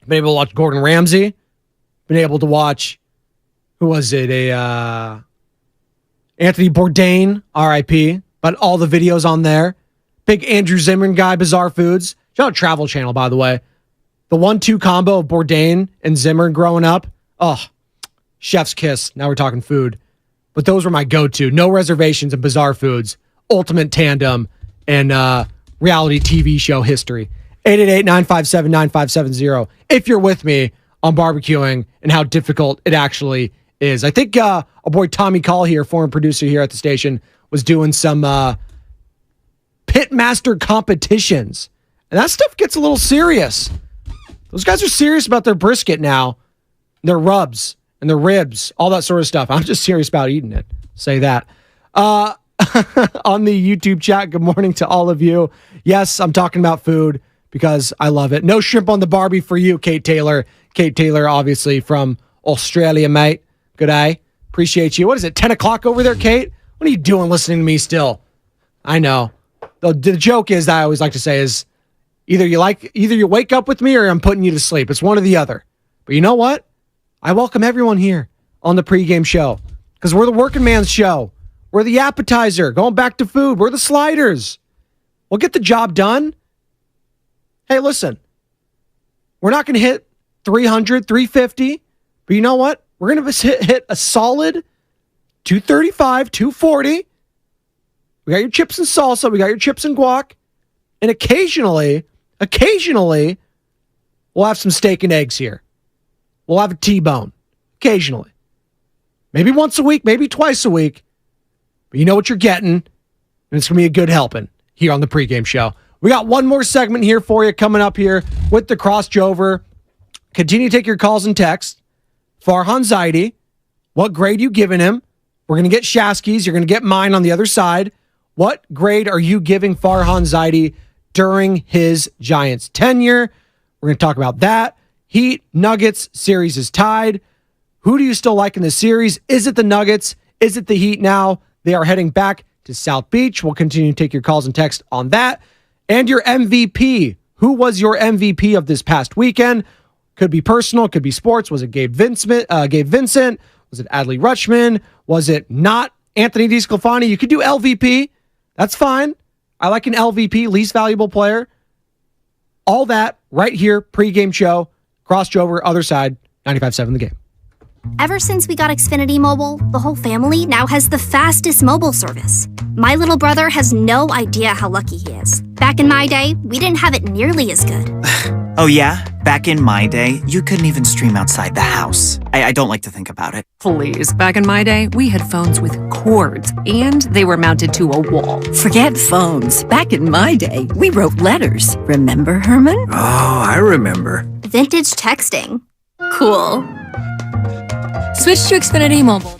I've been able to watch Gordon Ramsay. Been able to watch, who was it? Anthony Bourdain, RIP, but all the videos on there. Big Andrew Zimmern guy, Bizarre Foods. Shout out Travel Channel, by the way. The 1-2 combo of Bourdain and Zimmern growing up. Oh, chef's kiss. Now we're talking food. But those were my go-to. No Reservations and Bizarre Foods. Ultimate tandem and reality TV show history. 888-957-9570. If you're with me on barbecuing and how difficult it actually is. I think our boy Tommy Call here, former producer here at the station, was doing some pitmaster competitions. And that stuff gets a little serious. Those guys are serious about their brisket now, their rubs and their ribs, all that sort of stuff. I'm just serious about eating it. Say that. On the YouTube chat, good morning to all of you. Yes, I'm talking about food because I love it. No shrimp on the Barbie for you, Kate Taylor. Kate Taylor, obviously from Australia, mate. Good eye. Appreciate you. What is it, 10 o'clock over there, Kate? What are you doing listening to me still? I know. The joke is that I always like to say is either you wake up with me or I'm putting you to sleep. It's one or the other. But you know what? I welcome everyone here on the pregame show because we're the working man's show. We're the appetizer. Going back to food. We're the sliders. We'll get the job done. Hey, listen. We're not going to hit 300, 350. But you know what? We're going to hit a solid 235, 240. We got your chips and salsa. We got your chips and guac. And occasionally, we'll have some steak and eggs here. We'll have a T-bone. Occasionally. Maybe once a week, maybe twice a week. But you know what you're getting. And it's going to be a good helping here on the pregame show. We got one more segment here for you coming up here with the crossover. Continue to take your calls and texts. Farhan Zaidi, what grade you giving him? We're going to get Shasky's. You're going to get mine on the other side. What grade are you giving Farhan Zaidi during his Giants tenure? We're going to talk about that. Heat, Nuggets, series is tied. Who do you still like in the series? Is it the Nuggets? Is it the Heat now? They are heading back to South Beach. We'll continue to take your calls and texts on that. And your MVP. Who was your MVP of this past weekend? Could be personal, could be sports. Was it Gabe Vincent? Was it Adley Rutschman? Was it not Anthony DeSclafani? You could do LVP. That's fine. I like an LVP, least valuable player. All that right here, pregame show, crossover, other side, 95.7 The Game. Ever since we got Xfinity Mobile, the whole family now has the fastest mobile service. My little brother has no idea how lucky he is. Back in my day, we didn't have it nearly as good. Oh yeah? Back in my day, you couldn't even stream outside the house. I don't like to think about it. Please, back in my day, we had phones with cords, and they were mounted to a wall. Forget phones. Back in my day, we wrote letters. Remember, Herman? Oh, I remember. Vintage texting. Cool. Switch to Xfinity Mobile.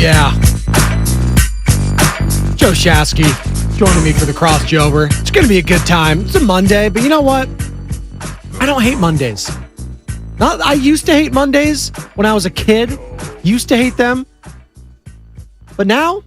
yeah. Joe Shasky joining me for the crossover. It's going to be a good time. It's a Monday, but you know what? I don't hate Mondays. I used to hate Mondays when I was a kid. Used to hate them. But now,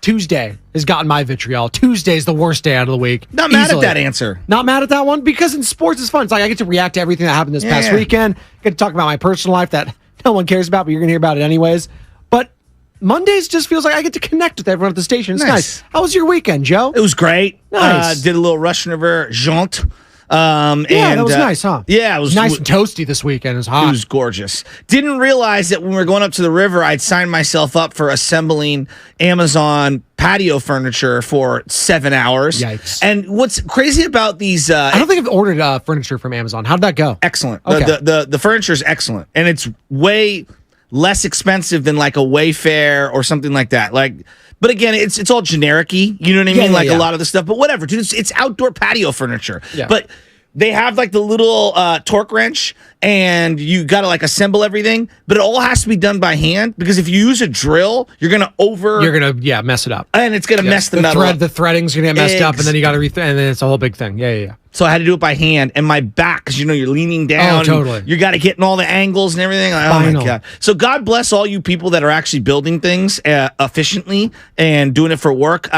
Tuesday has gotten my vitriol. Tuesday's the worst day out of the week. Not mad at that answer. Not mad at that one because in sports it's fun. It's like I get to react to everything that happened this past weekend. I get to talk about my personal life that no one cares about, but you're going to hear about it anyways. But Mondays just feels like I get to connect with everyone at the station. It's nice. How was your weekend, Joe? It was great. Nice. Did a little Russian River jaunt. That was nice, huh? Yeah, it was nice and toasty this weekend. It was hot. It was gorgeous. Didn't realize that when we were going up to the river, I'd signed myself up for assembling Amazon patio furniture for 7 hours. Yikes. And what's crazy about these... I don't think I've ordered furniture from Amazon. How'd that go? Excellent. Okay. The furniture is excellent. And it's way less expensive than like a Wayfair or something like that. But again, it's all generic-y. You know what I mean? A lot of the stuff. But whatever, dude. It's outdoor patio furniture. Yeah. But they have like the little torque wrench, and you got to like assemble everything. But it all has to be done by hand because if you use a drill, you're gonna mess it up, and it's gonna mess the metal up. The threading's gonna get messed up, and then you got to and then it's a whole big thing. Yeah. So I had to do it by hand, and my back, because you're leaning down. Oh, totally. You got to get in all the angles and everything. Oh my God! So God bless all you people that are actually building things efficiently and doing it for work.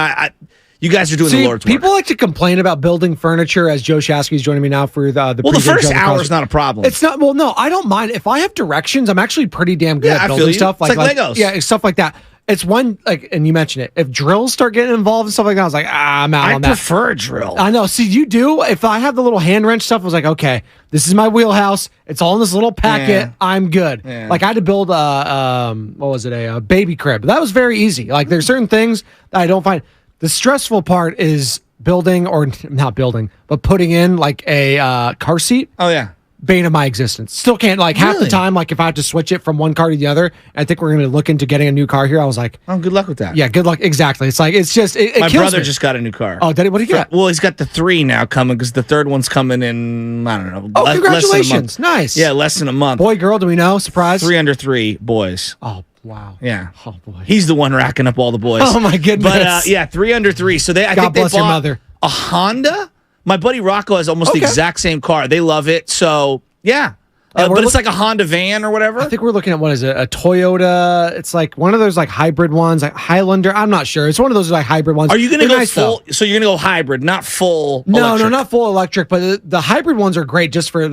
You guys are doing the Lord's work. People like to complain about building furniture, as Joe Shasky is joining me now for the Well, the first hour is not a problem. It's not. Well, no, I don't mind. If I have directions, I'm actually pretty damn good at building stuff. It's like Legos. Yeah, stuff like that. It's one, and you mentioned it. If drills start getting involved and stuff like that, I was like, I'm out on that. I prefer a drill. I know. See, you do. If I have the little hand wrench stuff, I was like, okay, this is my wheelhouse. It's all in this little packet. Yeah. I'm good. Yeah. Like I had to build a baby crib. That was very easy. Like there's certain things that I don't find. The stressful part is building, or not building, but putting in like a car seat. Oh yeah. Bane of my existence. Still can't, half the time, if I have to switch it from one car to the other, I think we're going to look into getting a new car here. I was like, oh, good luck with that. Yeah, good luck. Exactly. It's like, it's just, it my kills brother me. just got a new car. Oh, did he? What did he get? Well, he's got the 3 now coming because the third one's coming in, I don't know. Oh, congratulations. Nice. Yeah, less than a month. Boy, girl, do we know? Surprise? 3 under 3 boys. Oh, wow. Yeah. Oh, boy. He's the one racking up all the boys. Oh, my goodness. But 3 under 3. So I God think they bless your bought mother. A Honda. My buddy Rocco has almost the exact same car. They love it. So, yeah. But it's like a Honda van or whatever. I think we're looking at, what is it? A Toyota. It's like one of those hybrid ones, like Highlander. I'm not sure. It's one of those hybrid ones. Are you going to go full? So you're going to go hybrid, not full electric? No, not full electric. But the hybrid ones are great just for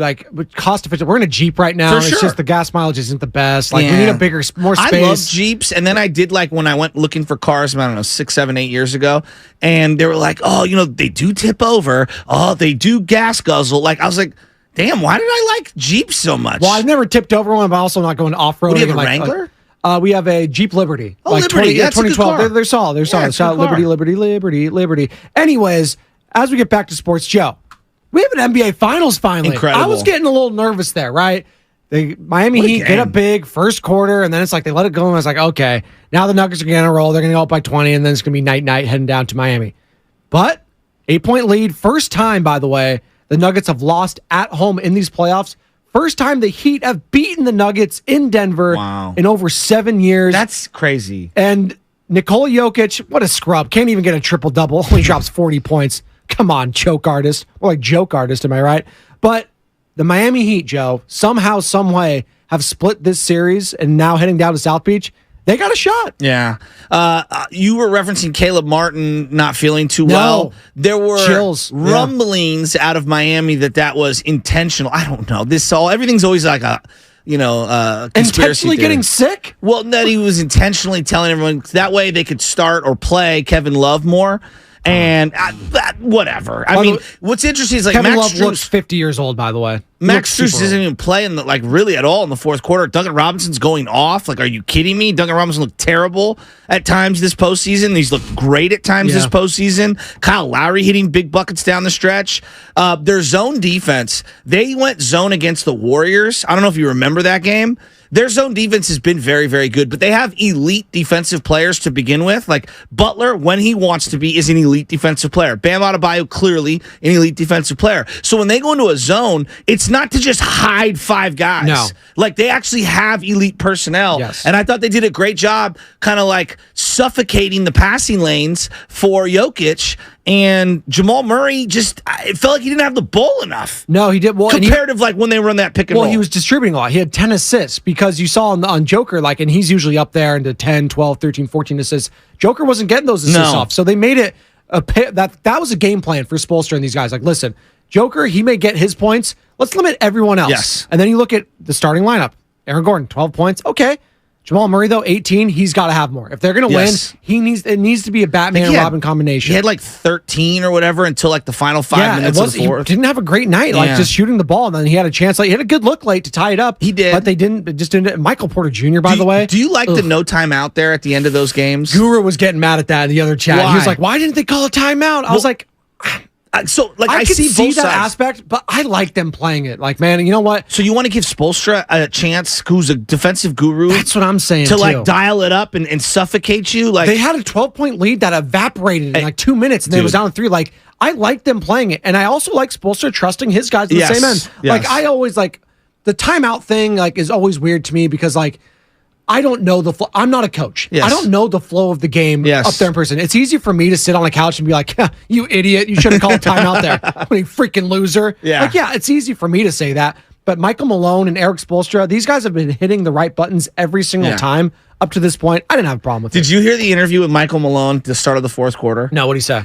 cost efficient. We're in a Jeep right now. For It's just the gas mileage isn't the best. We need a bigger, more space. I love Jeeps. And then I did when I went looking for cars, I don't know, 6, 7, 8 years ago. And they were like, oh, they do tip over. Oh, they do gas guzzle. I was like, damn, why did I like Jeeps so much? Well, I've never tipped over one, but also not going off-roading. What do you have, a Wrangler? We have a Jeep Liberty. Oh, Liberty. Yeah, 2012. They're solid. They're solid. Liberty. Anyways, as we get back to sports, Joe, we have an NBA Finals finally. Incredible. I was getting a little nervous there, right? The Miami Heat get up big first quarter, and then it's like they let it go, and I was like, okay, now the Nuggets are going to roll. They're going to go up by 20, and then it's going to be night-night heading down to Miami. But 8-point lead, first time, by the way, the Nuggets have lost at home in these playoffs. First time the Heat have beaten the Nuggets in Denver in over 7 years. That's crazy. And Nikola Jokic, what a scrub. Can't even get a triple-double. Only drops 40 points. Come on, choke artist. Or joke artist, am I right? But the Miami Heat, Joe, somehow, some way, have split this series and now heading down to South Beach. They got a shot. Yeah. You were referencing Caleb Martin not feeling too well. There were rumblings out of Miami that was intentional. I don't know. Everything's always like a conspiracy intentionally theory. Getting sick? Well, that he was intentionally telling everyone that way they could start or play Kevin Love more. And whatever. I mean, what's interesting is Kevin Max Love Strus looks 50 years old, by the way. Max Strus doesn't even play in really at all in the fourth quarter. Duncan Robinson's going off. Are you kidding me? Duncan Robinson looked terrible at times this postseason. He's looked great at times this postseason. Kyle Lowry hitting big buckets down the stretch. Their zone defense, they went zone against the Warriors. I don't know if you remember that game. their zone defense has been very, very good, but they have elite defensive players to begin with. Like Butler, when he wants to be, is an elite defensive player. Bam Adebayo, clearly an elite defensive player. So when they go into a zone, it's not to just hide 5 guys. No. Like they actually have elite personnel. Yes. And I thought they did a great job kind of like suffocating the passing lanes for Jokic. And Jamal Murray it felt like he didn't have the ball enough. No, he did. Well, comparative, like when they run that pick and roll. Well, he was distributing a lot. He had 10 assists because you saw on Joker, like, and he's usually up there into 10, 12, 13, 14 assists. Joker wasn't getting those assists off. So they made it that was a game plan for Spoelstra and these guys. Like, listen, Joker, he may get his points. Let's limit everyone else. Yes. And then you look at the starting lineup. Aaron Gordon, 12 points. Okay. Jamal Murray, though, 18. He's got to have more. If they're going to win, it needs to be a Batman and Robin combination. He had like 13 or whatever until like the final 5 minutes of the fourth. He didn't have a great night, like just shooting the ball. And then he had a chance. Like he had a good look late to tie it up. He did. But they didn't. It just didn't. Michael Porter Jr., by the way. Do you like the no timeout there at the end of those games? Guru was getting mad at that in the other chat. Why? He was like, why didn't they call a timeout? I was like... So, like, I can see both that sides. aspect, but I like them playing it. Like, man, you know what? So you want to give Spoelstra a chance, who's a defensive guru? That's what I'm saying, to like dial it up and suffocate you. Like they had a 12-point lead that evaporated in like 2 minutes, and then it was down to 3. Like, I like them playing it, and I also like Spoelstra trusting his guys in the same end. Yes. Like, I always like the timeout thing. Like, is always weird to me because like. I don't know the flow. I'm not a coach. Yes. I don't know the flow of the game up there in person. It's easy for me to sit on a couch and be like, you idiot. You should have called timeout there. You freaking loser. Yeah. Like, yeah, it's easy for me to say that. But Michael Malone and Eric Spoelstra, these guys have been hitting the right buttons every single time up to this point. I didn't have a problem with it. Did you hear the interview with Michael Malone at the start of the fourth quarter? No, what did he say?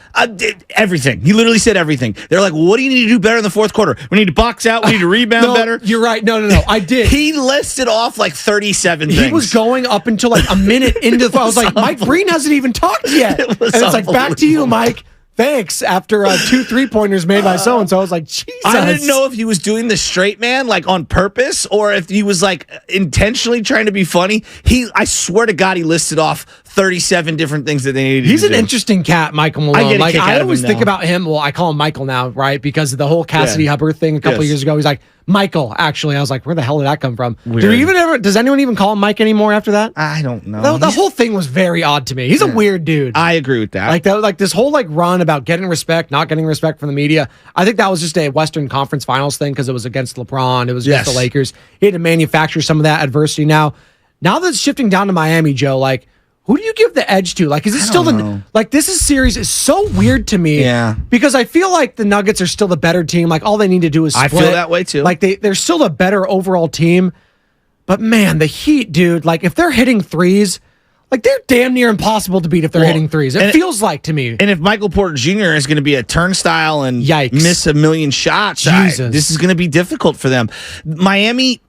Everything. He literally said everything. They're like, what do you need to do better in the fourth quarter? We need to box out. We need to rebound better. You're right. No. I did. He listed off like 37 things. He was going up until like a minute into the I was like, Mike Breen hasn't even talked yet. And it's like, back to you, Mike. Thanks. After 2 3-pointers made by so-and-so, I was like, Jesus. I didn't know if he was doing the straight man, like on purpose, or if he was like intentionally trying to be funny. I swear to God, he listed off 37 different things that they needed to do. He's an interesting cat, Michael Malone. I always think about him. Well, I call him Michael now, right? Because of the whole Cassidy Hubbard thing a couple of years ago. He's like, Michael, actually. I was like, where the hell did that come from? Does anyone even call him Mike anymore after that? I don't know. The whole thing was very odd to me. He's a weird dude. I agree with that. Like this whole like run about getting respect, not getting respect from the media. I think that was just a Western Conference Finals thing because it was against LeBron. It was against the Lakers. He had to manufacture some of that adversity. Now that it's shifting down to Miami, Joe, like, who do you give the edge to? Like, is it still this series is so weird to me. Yeah. Because I feel like the Nuggets are still the better team. Like, all they need to do is split. I feel that way too. Like, they're still the better overall team. But man, the Heat, dude, like, if they're hitting threes, like, they're damn near impossible to beat if they're hitting threes. It feels like to me. And if Michael Porter Jr. is going to be a turnstile and miss a million shots, this is going to be difficult for them. Miami.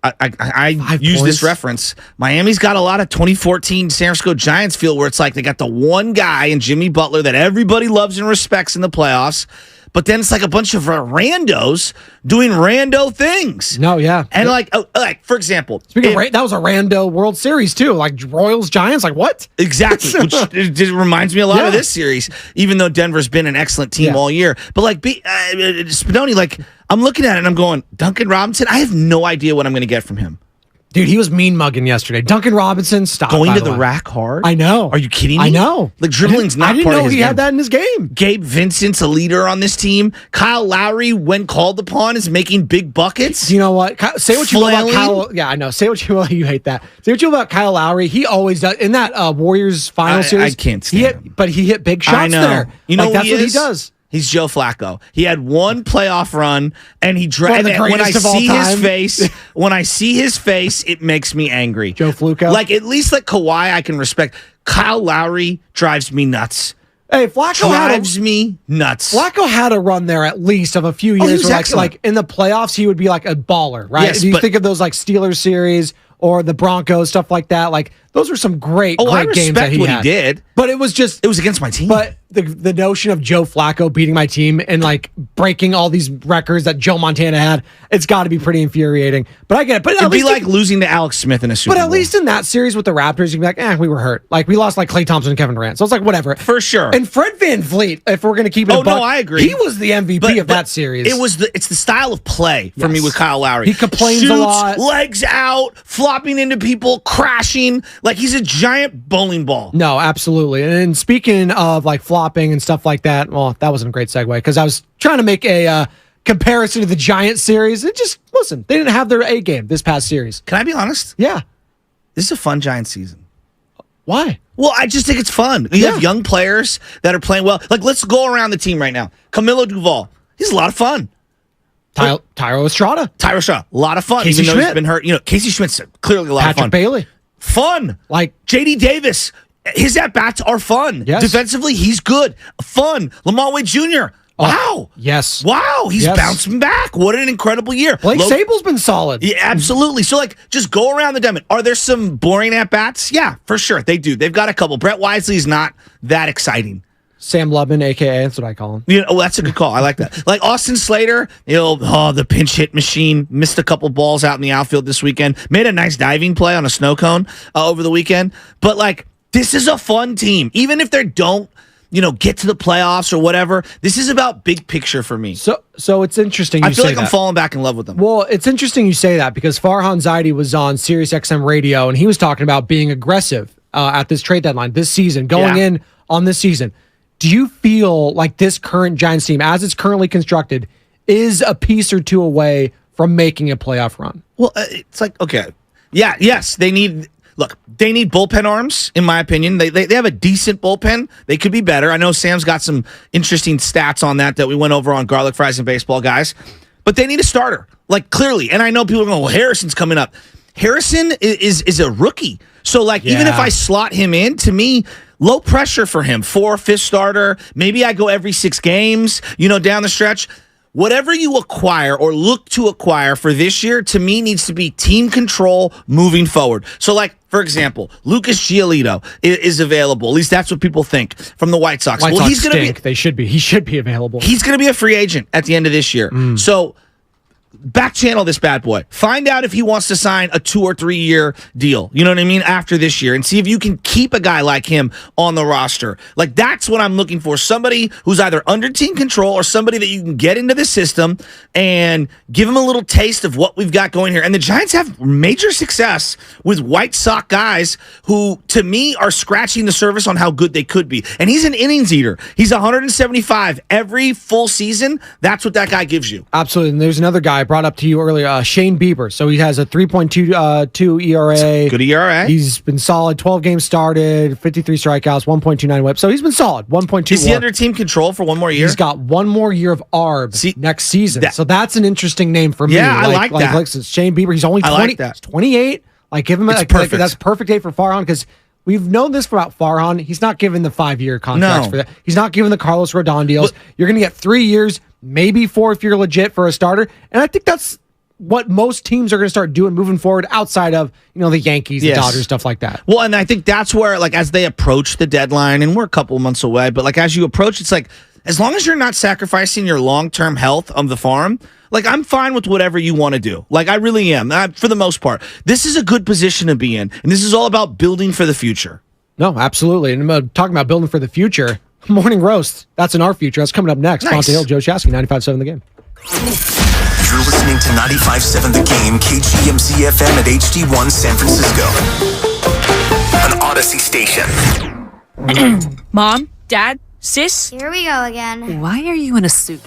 I use this reference. Miami's got a lot of 2014 San Francisco Giants feel where it's like they got the one guy in Jimmy Butler that everybody loves and respects in the playoffs, but then it's like a bunch of randos doing rando things. No, yeah. And like for example, speaking of that was a rando World Series too, like Royals Giants, like what? Exactly, which it reminds me a lot of this series, even though Denver's been an excellent team all year. But like Spadoni, like I'm looking at it and I'm going, Duncan Robinson, I have no idea what I'm going to get from him. Dude, he was mean mugging yesterday. Duncan Robinson, stop. Going to the rack hard? I know. Are you kidding me? I know. Like, dribbling's not part of his game. I didn't know he had that in his game. Gabe Vincent's a leader on this team. Kyle Lowry, when called upon, is making big buckets. You know what? Say what you will about Kyle. Yeah, I know. Say what you will. You hate that. Say what you will about Kyle Lowry. He always does. In that Warriors final series, I can't stand him. But he hit big shots there. You know that's what he does. He's Joe Flacco. He had one playoff run, and he dragged. When I see his face, it makes me angry. Joe Flacco. Like at least like Kawhi, I can respect. Kyle Lowry drives me nuts. Hey, Flacco drives me nuts. Flacco had a run there at least of a few years where like in the playoffs he would be like a baller, right? Yes, you think of those like Steelers series or the Broncos, stuff like that. Like those were some great I games that respect what had. he did. But it was against my team. But the notion of Joe Flacco beating my team and like breaking all these records that Joe Montana had, it's got to be pretty infuriating. But I get it. But it'd be like losing to Alex Smith in a Super Bowl. But at least in that series with the Raptors, you'd be like, we were hurt. Like we lost like Klay Thompson and Kevin Durant. So it's like whatever. For sure. And Fred VanVleet, if we're gonna keep it, I agree. He was the MVP of that series. It's the style of play for me with Kyle Lowry. He complains Shoots, a lot, legs out, flopping into people, crashing like he's a giant bowling ball. No, absolutely. And speaking of like flopping and stuff like that, well, that wasn't a great segue because I was trying to make a comparison to the Giants series. It just listen, they didn't have their A game this past series. Can I be honest? Yeah, this is a fun Giants season. Why? Well, I just think it's fun. You have young players that are playing well. Like, let's go around the team right now. Camilo Duvall, he's a lot of fun. Tyro Estrada, a lot of fun. Casey Even though Schmidt. he's been hurt. Casey Schmidt's clearly a lot of fun. Patrick Bailey, fun. Like J.D. Davis, his at-bats are fun. Yes. Defensively, he's good. Fun. Lamar Wade Jr., wow. Yes. Wow. He's bouncing back. What an incredible year. Blake Sable's been solid. Yeah, absolutely. So, just go around the diamond. Are there some boring at-bats? Yeah, for sure. They do. They've got a couple. Brett Wisely's not that exciting. Sam Lubman, a.k.a. That's what I call him. That's a good call. I like that. Like Austin Slater, the pinch hit machine. Missed a couple balls out in the outfield this weekend. Made a nice diving play on a snow cone over the weekend. But, this is a fun team. Even if they don't, get to the playoffs or whatever, this is about big picture for me. So it's interesting. I feel like I'm falling back in love with them. Well, it's interesting you say that because Farhan Zaidi was on Sirius XM radio and he was talking about being aggressive at this trade deadline this season, going in on this season. Do you feel like this current Giants team, as it's currently constructed, is a piece or two away from making a playoff run? Well, it's like, okay. Yeah, yes, they need bullpen arms, in my opinion. They have a decent bullpen. They could be better. I know Sam's got some interesting stats on that we went over on Garlic Fries and Baseball, guys. But they need a starter, clearly. And I know people are going, well, Harrison's coming up. Harrison is a rookie. So, even if I slot him in, to me, low pressure for him. 4th, 5th starter. Maybe I go every 6 games, down the stretch. Whatever you acquire or look to acquire for this year, to me, needs to be team control moving forward. So, for example, Lucas Giolito is available. At least that's what people think from the White Sox. White Sox he's going to be. He should be available. He's going to be a free agent at the end of this year. So, back channel this bad boy. Find out if he wants to sign a 2 or 3 year deal. You know what I mean? After this year, and see if you can keep a guy like him on the roster. That's what I'm looking for. Somebody who's either under team control or somebody that you can get into the system and give him a little taste of what we've got going here. And the Giants have major success with White Sox guys who, to me, are scratching the surface on how good they could be. And he's an innings eater. He's 175 every full season. That's what that guy gives you. Absolutely. And there's another guy I brought up to you earlier, Shane Bieber. So he has a 3.22 ERA. Good ERA. He's been solid. 12 games started, 53 strikeouts, 1.29 whip. So he's been solid. 1.2. Is he under team control for one more year? He's got one more year of ARB next season. So that's an interesting name for me. Yeah, I like that. Shane Bieber. He's only 20. I like that. He's 28. Give him perfect. That's perfect date for Farhan because we've known this about Farhan. He's not given the 5-year contracts for that. He's not given the Carlos Rodon deals. You're going to get 3 years, maybe 4 if you're legit for a starter. And I think that's what most teams are going to start doing moving forward outside of, the Yankees, the Dodgers, stuff like that. Well, and I think that's where, as they approach the deadline, and we're a couple months away, but as you approach, it's as long as you're not sacrificing your long-term health of the farm, I'm fine with whatever you want to do. I really am, for the most part. This is a good position to be in, and this is all about building for the future. No, absolutely. And I'm talking about building for the future. Morning Roast, that's in our future. That's coming up next. Nice. Ponte Hill, Joe Shasky, 95.7 The Game. You're listening to 95.7 The Game, KGMZ FM at HD1 San Francisco. An Odyssey station. Mom, Dad, Sis? Here we go again. Why are you in a suit?